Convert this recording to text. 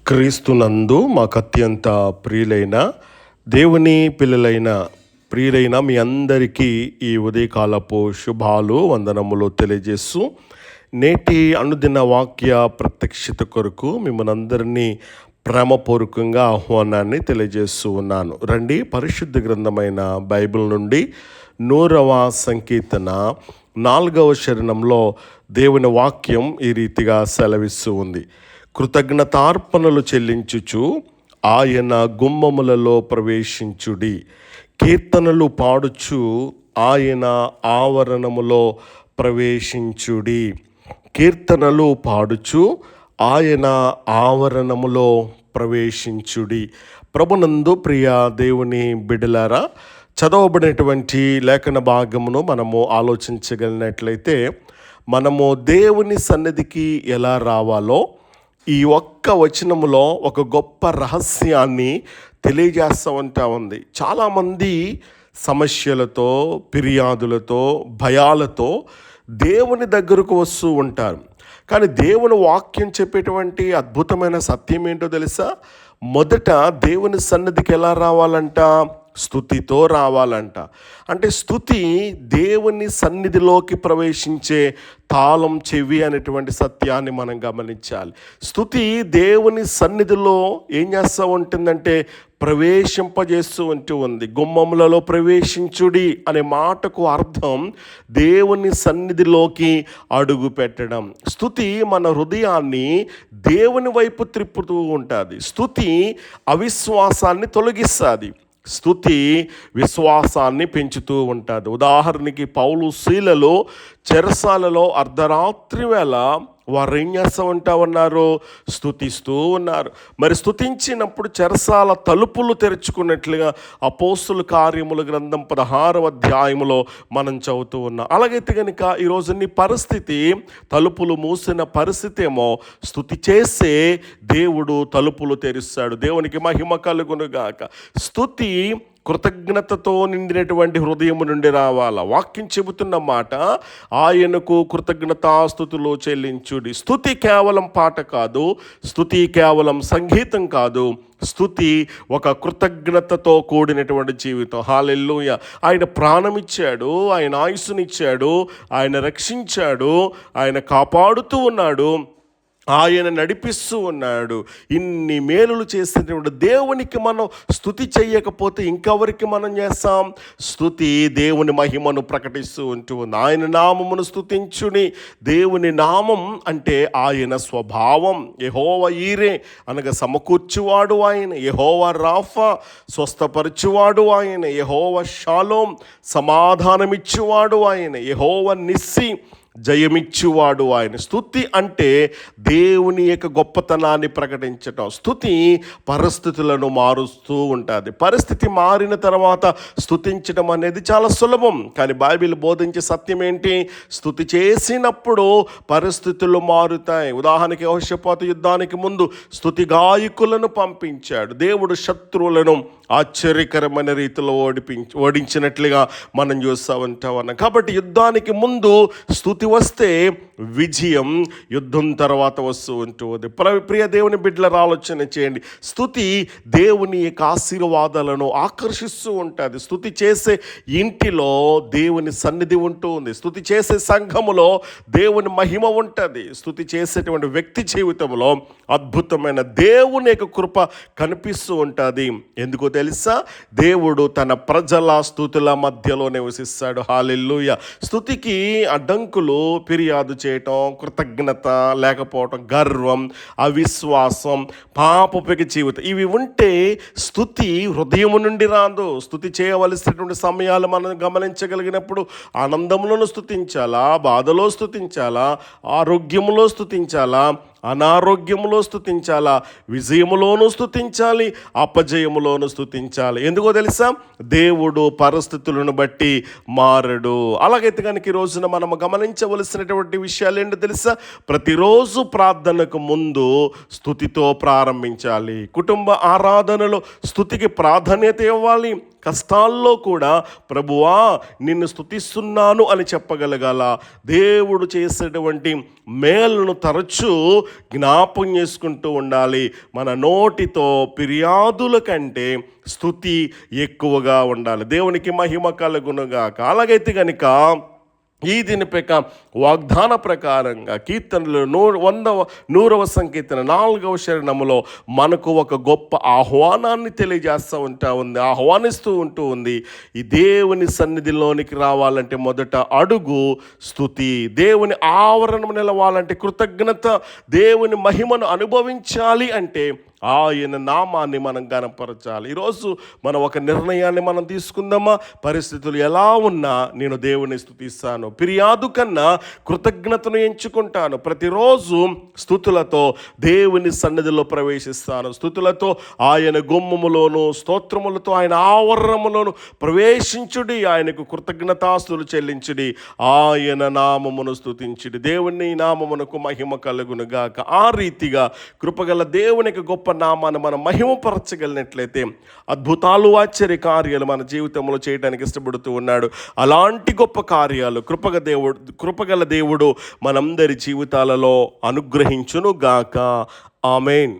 క్రీస్తునందు మాకు అత్యంత ప్రియులైన దేవుని పిల్లలైన ప్రియులైన మీ అందరికీ ఈ ఉదయకాలపు శుభాలు వందనములు తెలియజేస్తూ నేటి అనుదిన వాక్య ప్రత్యక్షత కొరకు మిమ్మల్ని అందరినీ ప్రేమపూర్వకంగా ఆహ్వానాన్ని తెలియజేస్తూ ఉన్నాను. రండి, పరిశుద్ధ గ్రంథమైన బైబిల్ నుండి 100వ సంకీర్తన 4వ చరణంలో దేవుని వాక్యం ఈ రీతిగా సెలవిస్తూ ఉంది. కృతజ్ఞతార్పణలు చెల్లించుచు ఆయన గుమ్మములలో ప్రవేశించుడి, కీర్తనలు పాడుచు ఆయన ఆవరణములో ప్రవేశించుడి. కీర్తనలు పాడుచు ఆయన ఆవరణములో ప్రవేశించుడి. ప్రభునందు ప్రియ దేవుని బిడ్డలారా, చదవబడినటువంటి లేఖన భాగమును మనము ఆలోచించగలిగినట్లయితే మనము దేవుని సన్నిధికి ఎలా రావాలో ఈ ఒక్క వచనములో ఒక గొప్ప రహస్యాన్ని తెలియజేస్తూ ఉంటా ఉంది. చాలామంది సమస్యలతో, ఫిర్యాదులతో, భయాలతో దేవుని దగ్గరకు వస్తూ ఉంటారు. కానీ దేవుని వాక్యం చెప్పేటువంటి అద్భుతమైన సత్యం ఏంటో తెలుసా? మొదట దేవుని సన్నిధికి ఎలా రావాలంట? స్తుతితో రావాలంట. అంటే స్తుతి దేవుని సన్నిధిలోకి ప్రవేశించే తాళం చెవి అనేటువంటి సత్యాన్ని మనం గమనించాలి. స్తుతి దేవుని సన్నిధిలో ఏం చేస్తూ ఉంటుందంటే ప్రవేశింపజేస్తూ ఉంది. గుమ్మములలో ప్రవేశించుడి అనే మాటకు అర్థం దేవుని సన్నిధిలోకి అడుగు పెట్టడం. స్తుతి మన హృదయాన్ని దేవుని వైపు త్రిప్పుతూ ఉంటుంది. స్తుతి అవిశ్వాసాన్ని తొలగిస్తుంది. స్తుతి విశ్వాసాన్ని పెంచుతూ ఉంటుంది. ఉదాహరణకి పౌలు శీలలో చెరసాలలో అర్ధరాత్రి వేళ వారు ఏం చేస్తూ ఉన్నారు? స్తుతిస్తూ ఉన్నారు. మరి స్తుతించినప్పుడు చెరసాల తలుపులు తెరుచుకున్నట్లుగా అపోస్తుల కార్యముల గ్రంథం 16వ అధ్యాయములో మనం చదువుతూ ఉన్నాం. అలాగైతే కనుక ఈరోజు నీ పరిస్థితి తలుపులు మూసిన పరిస్థితి ఏమో, స్తుతి చేసే దేవుడు తలుపులు తెరుస్తాడు. దేవునికి మహిమ కలుగునుగాక. స్తుతి కృతజ్ఞతతో నిండినటువంటి హృదయము నుండి రావాల. వాక్యం చెబుతున్న మాట, ఆయనకు కృతజ్ఞతాస్తుతులు చెల్లించుడి. స్తుతి కేవలం పాట కాదు, స్తుతి కేవలం సంగీతం కాదు, స్తుతి ఒక కృతజ్ఞతతో కూడినటువంటి జీవితం. హల్లెలూయా. ఆయన ప్రాణమిచ్చాడు, ఆయన ఆయుస్సునిచ్చాడు, ఆయన రక్షించాడు, ఆయన కాపాడుతూ ఉన్నాడు, ఆయన నడిపిస్తూ ఉన్నాడు. ఇన్ని మేలులు చేసినటువంటి దేవునికి మనం స్తుతి చెయ్యకపోతే ఇంకెవరికి మనం చేస్తాం? స్తుతి దేవుని మహిమను ప్రకటిస్తూ ఉంటుంది. ఆయన నామమును స్తుతించుని. దేవుని నామం అంటే ఆయన స్వభావం. యెహోవా ఈరే అనగా సమకూర్చువాడు ఆయన. యెహోవా రాఫా స్వస్థపరచువాడు ఆయన. యెహోవా షాలోం సమాధానమిచ్చువాడు ఆయన. యెహోవా నిస్సి జయమిచ్చువాడు ఆయన. స్తుతి అంటే దేవుని యొక్క గొప్పతనాన్ని ప్రకటించటం. స్తుతి పరిస్థితులను మారుస్తూ ఉంటుంది. పరిస్థితి మారిన తర్వాత స్తుతించడం అనేది చాలా సులభం. కానీ బైబిల్ బోధించే సత్యం ఏంటి? స్తుతి చేసినప్పుడు పరిస్థితులు మారుతాయి. ఉదాహరణకి యెహోషాపాతు యుద్ధానికి ముందు స్తుతి గాయకులను పంపించాడు. దేవుడు శత్రువులను ఆశ్చర్యకరమైన రీతిలో ఓడించినట్లుగా మనం చూస్తూ ఉంటామన్నాం. కాబట్టి యుద్ధానికి ముందు స్తుతి వస్తే విజయం యుద్ధం తర్వాత వస్తూ ఉంటుంది. ప్రియ దేవుని బిడ్డల ఆలోచన చేయండి. స్తుతి దేవుని యొక్క ఆశీర్వాదాలను ఆకర్షిస్తూ ఉంటుంది. స్తుతి చేసే ఇంటిలో దేవుని సన్నిధి ఉంటుంది. స్తుతి చేసే సంఘములో దేవుని మహిమ ఉంటుంది. స్తుతి చేసేటువంటి వ్యక్తి జీవితంలో అద్భుతమైన దేవుని యొక్క కృప కనిపిస్తూ ఉంటుంది. ఎందుకో తెలుసా? దేవుడు తన ప్రజల స్తుతుల మధ్యలో నివసిస్తాడు. హల్లెలూయా. స్తుతికి అడ్డంకులు ఫిర్యాదు చేయటం, కృతజ్ఞత లేకపోవటం, గర్వం, అవిశ్వాసం, పాపపు జీవితం, ఇవి ఉంటే స్తుతి హృదయము నుండి రాదు. స్తుతి చేయవలసినటువంటి సమయాలు మనం గమనించగలిగినప్పుడు ఆనందంలోనూ స్తుతించాలా, బాధలో స్తుతించాలా, ఆరోగ్యంలో స్తుతించాలా, అనారోగ్యములో స్తుతించాలా, విజయములోనూ స్తుతించాలి, అపజయములోనూ స్తుతించాలి. ఎందుకో తెలుసా? దేవుడు పరిస్థితులను బట్టి మారడు. అలాగైతే కనుక ఈ రోజున మనం గమనించవలసినటువంటి విషయాలు ఏంటో తెలుసా? ప్రతిరోజు ప్రార్థనకు ముందు స్తుతితో ప్రారంభించాలి. కుటుంబ ఆరాధనలో స్తుతికి ప్రాధాన్యత ఇవ్వాలి. కష్టాల్లో కూడా ప్రభువా నిన్ను స్తుతిస్తున్నాను అని చెప్పగలగాల. దేవుడు చేసేటువంటి మేలును తరచూ జ్ఞాపం చేసుకుంటూ ఉండాలి. మన నోటితో ఫిర్యాదుల కంటే స్తుతి ఎక్కువగా ఉండాలి. దేవునికి మహిమ కలుగునుగాక. అలాగైతే కనుక ఈ దీనిపైక వాగ్దాన ప్రకారంగా కీర్తనలు 100వ సంకీర్తన 4వ చరణములో మనకు ఒక గొప్ప ఆహ్వానాన్ని ఆహ్వానిస్తూ ఉంది. ఈ దేవుని సన్నిధిలోనికి రావాలంటే మొదట అడుగు స్తుతి. దేవుని ఆవరణం నిలవాలంటే కృతజ్ఞత. దేవుని మహిమను అనుభవించాలి అంటే ఆయన నామాన్ని మనం గణపరచాలి. ఈరోజు మనం ఒక నిర్ణయాన్ని మనం తీసుకుందామా? పరిస్థితులు ఎలా ఉన్నా నేను దేవుని స్తుతిస్తాను. ఫిర్యాదు కన్నా కృతజ్ఞతను ఎంచుకుంటాను. ప్రతిరోజు స్తుతులతో దేవుని సన్నిధిలో ప్రవేశిస్తాను. స్తుతులతో ఆయన గుమ్మములోను, స్తోత్రములతో ఆయన ఆవరణములోను ప్రవేశించుడి. ఆయనకు కృతజ్ఞతాస్తులు చెల్లించుడి. ఆయన నామమును స్తుతించుడి. దేవుని నామమునకు మహిమ కలుగునుగాక. ఆ రీతిగా కృపగల దేవునికి గొప్ప నామాన్ని మనం మహిమపరచగలిగినట్లయితే అద్భుతాలు, ఆశ్చర్య కార్యాలు మన జీవితంలో చేయడానికి ఇష్టపడుతూ ఉన్నాడు. అలాంటి గొప్ప కార్యాలు కృపగల దేవుడు మనందరి జీవితాలలో అనుగ్రహించును గాక. ఆమేన్.